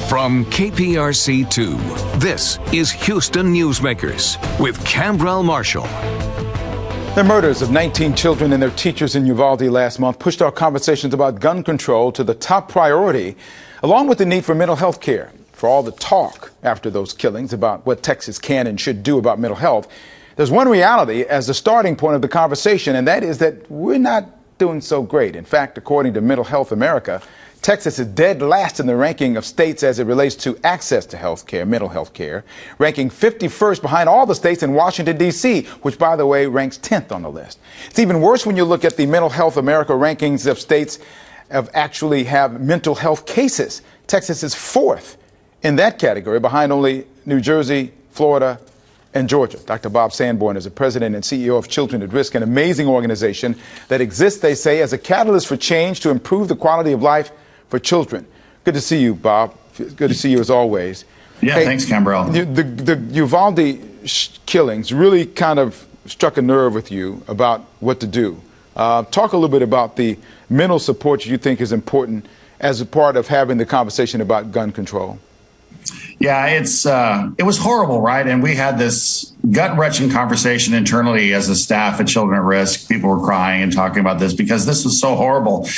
From KPRC2, this is Houston Newsmakers with Cambrell Marshall. The murders of 19 children and their teachers in Uvalde last month pushed our conversations about gun control to the top priority, along with the need for mental health care. For all the talk after those killings about what Texas can and should do about mental health, there's one reality as the starting point of the conversation, and that is that we're not doing so great. In fact, according to Mental Health America, Texas is dead last in the ranking of states as it relates to access to health care, mental health care, ranking 51st behind all the states in Washington, D.C., which, by the way, ranks 10th on the list. It's even worse when you look at the Mental Health America rankings of states that actually have mental health cases. Texas is 4th in that category, behind only New Jersey, Florida, and Georgia. Dr. Bob Sanborn is the president and CEO of Children at Risk, an amazing organization that exists, they say, as a catalyst for change to improve the quality of life for children. Good to see you, Bob. Good to see you as always. Yeah, hey, thanks, Cambrell. The Uvalde killings really kind of struck a nerve with you about what to do. Talk a little bit about the mental support you think is important as a part of having the conversation about gun control. Yeah, it was horrible, right? And we had this gut-wrenching conversation internally as a staff at Children at Risk. People were crying and talking about this because this was so horrible.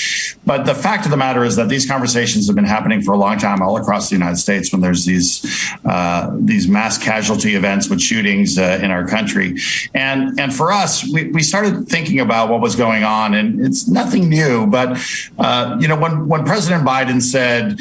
But the fact of the matter is that these conversations have been happening for a long time all across the United States when there's these mass casualty events with shootings in our country. And for us, we started thinking about what was going on, and it's nothing new. But, when President Biden said,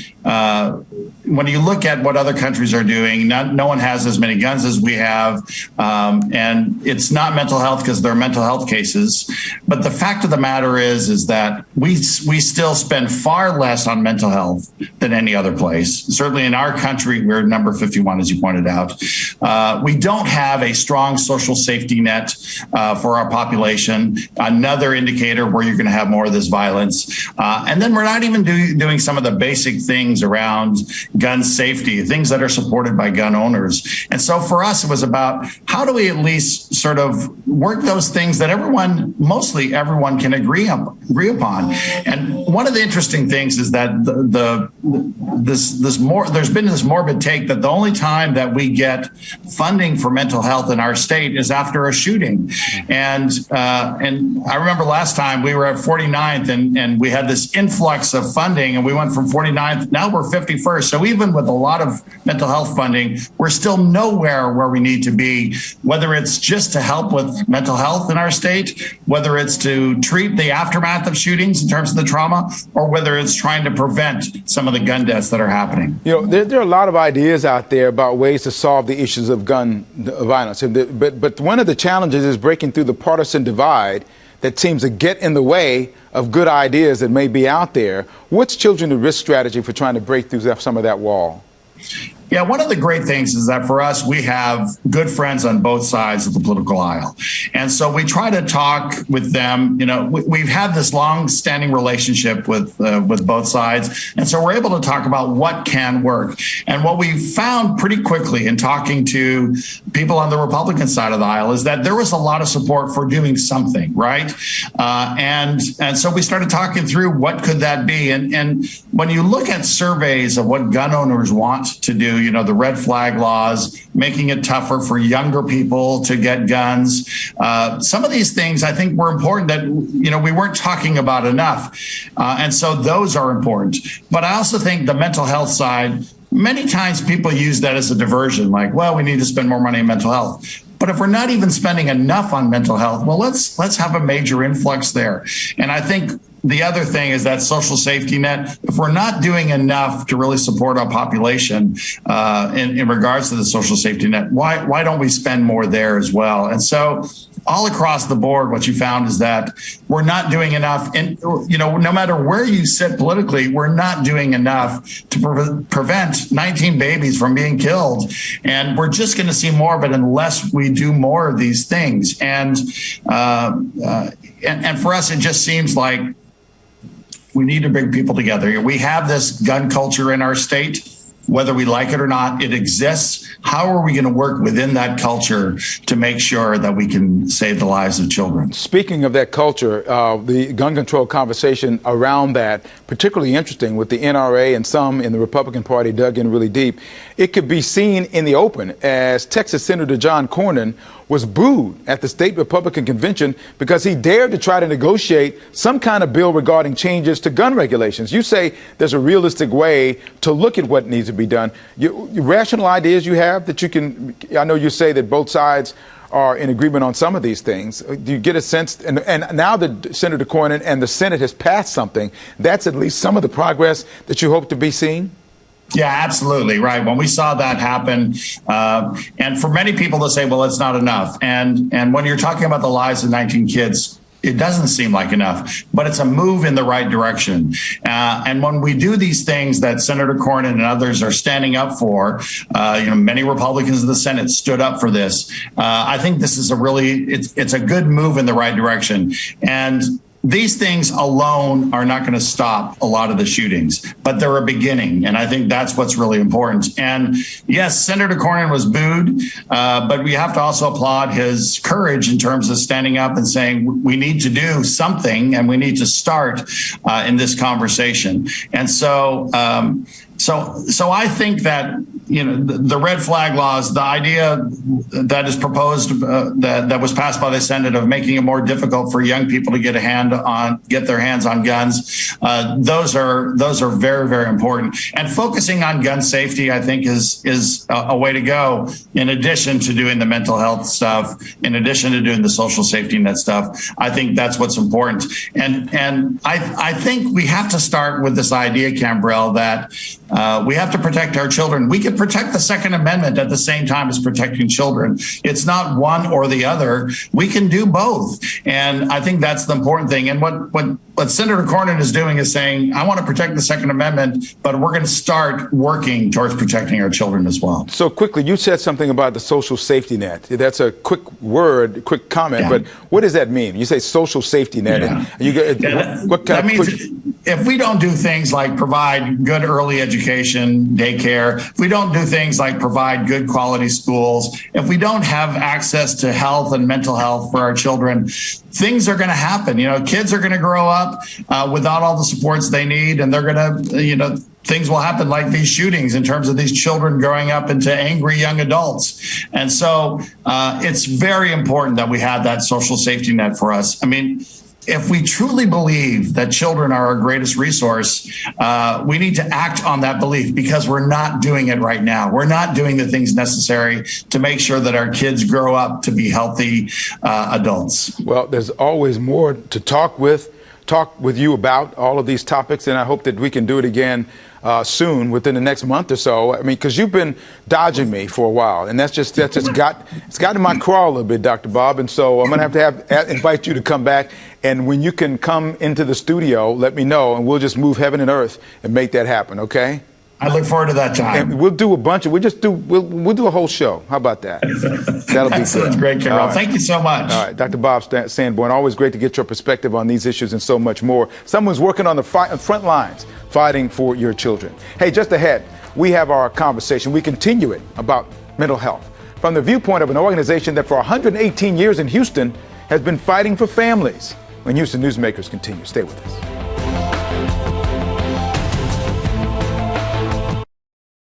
when you look at what other countries are doing, no one has as many guns as we have. And it's not mental health because they're mental health cases. But the fact of the matter is that we still spend far less on mental health than any other place. Certainly in our country, we're number 51, as you pointed out. We don't have a strong social safety net for our population, another indicator where you're going to have more of this violence. And then we're not even doing some of the basic things around gun safety, things that are supported by gun owners. And so for us, it was about how do we at least sort of work those things that mostly everyone can agree upon. And one of the interesting things is that there's been this morbid take that the only time that we get funding for mental health in our state is after a shooting. And I remember last time we were at 49th and we had this influx of funding and we went from 49th. Now we're 51st. So even with a lot of mental health funding, we're still nowhere where we need to be, whether it's just to help with mental health in our state, whether it's to treat the aftermath of shootings in terms of the trauma, or whether it's trying to prevent some of the gun deaths that are happening. You know, there are a lot of ideas out there about ways to solve the issues of gun violence. But one of the challenges is breaking through the partisan divide that seems to get in the way of good ideas that may be out there. What's Children at Risk strategy for trying to break through some of that wall? Yeah, one of the great things is that for us, we have good friends on both sides of the political aisle. And so we try to talk with them. You know, we've had this long-standing relationship with both sides. And so we're able to talk about what can work. And what we found pretty quickly in talking to people on the Republican side of the aisle is that there was a lot of support for doing something, right? And so we started talking through what could that be. And when you look at surveys of what gun owners want to do, you know, the red flag laws, making it tougher for younger people to get guns. Some of these things I think were important that, you know, we weren't talking about enough. And so those are important. But I also think the mental health side, many times people use that as a diversion, like, well, we need to spend more money on mental health. But if we're not even spending enough on mental health, well, let's have a major influx there. And I think the other thing is that social safety net. If we're not doing enough to really support our population in regards to the social safety net, why don't we spend more there as well? And so all across the board, what you found is that we're not doing enough. And, you know, no matter where you sit politically, we're not doing enough to prevent 19 babies from being killed. And we're just going to see more of it unless we do more of these things. And for us, it just seems like we need to bring people together. We have this gun culture in our state. whether we like it or not. It exists. How are we going to work within that culture to make sure that we can save the lives of children? Speaking of that culture, the gun control conversation around that, particularly interesting with the NRA and some in the Republican Party dug in really deep. It could be seen in the open as Texas Senator John Cornyn was booed at the state Republican convention because he dared to try to negotiate some kind of bill regarding changes to gun regulations. You say there's a realistic way to look at what needs to be done. Rational ideas you have that you can, I know you say that both sides are in agreement on some of these things. Do you get a sense, and now that Senator Cornyn and the Senate has passed something, that's at least some of the progress that you hope to be seeing? Yeah, absolutely. Right. When we saw that happen, and for many people to say, well, it's not enough. And when you're talking about the lives of 19 kids, it doesn't seem like enough, but it's a move in the right direction. And when we do these things that Senator Cornyn and others are standing up for, many Republicans in the Senate stood up for this. I think this is it's a good move in the right direction. And these things alone are not going to stop a lot of the shootings, but they're a beginning. And I think that's what's really important. And yes, Senator Cornyn was booed, but we have to also applaud his courage in terms of standing up and saying we need to do something and we need to start in this conversation. And so I think that, the red flag laws, the idea that is proposed, that was passed by the Senate of making it more difficult for young people to get their hands on guns, those are very, very important. And focusing on gun safety, I think, is a way to go. In addition to doing the mental health stuff, in addition to doing the social safety net stuff, I think that's what's important. And I think we have to start with this idea, Cambrell, that we have to protect our children. We can protect the Second Amendment at the same time as protecting children. It's not one or the other. We can do both. And I think that's the important thing. And what Senator Cornyn is doing is saying, I want to protect the Second Amendment, but we're going to start working towards protecting our children as well. So quickly, you said something about the social safety net. That's a quick comment, Yeah. but what does that mean? You say social safety net. Yeah. That means if we don't do things like provide good early education, daycare, if we don't do things like provide good quality schools, if we don't have access to health and mental health for our children, things are going to happen. Kids are going to grow up without all the supports they need, and they're going to, things will happen like these shootings in terms of these children growing up into angry young adults. And so it's very important that we have that social safety net for us. I mean, if we truly believe that children are our greatest resource, we need to act on that belief, because we're not doing it right now. We're not doing the things necessary to make sure that our kids grow up to be healthy adults. Well, there's always more to talk with you about all of these topics, and I hope that we can do it again soon, within the next month or so. I mean, because you've been dodging me for a while, and that's just got in my crawl a little bit, Dr. Bob. And so I'm going to have to invite you to come back, and when you can come into the studio, let me know, and we'll just move heaven and earth and make that happen. Okay? I look forward to that time. And we'll do we'll do a whole show. How about that? That'll be good. Sounds great, Carol. Right. Thank you so much. All right, Dr. Bob Sanborn, always great to get your perspective on these issues and so much more. Someone's working on the front lines, fighting for your children. Hey, just ahead, we have our conversation. We continue it about mental health from the viewpoint of an organization that for 118 years in Houston has been fighting for families. When Houston Newsmakers continue, stay with us.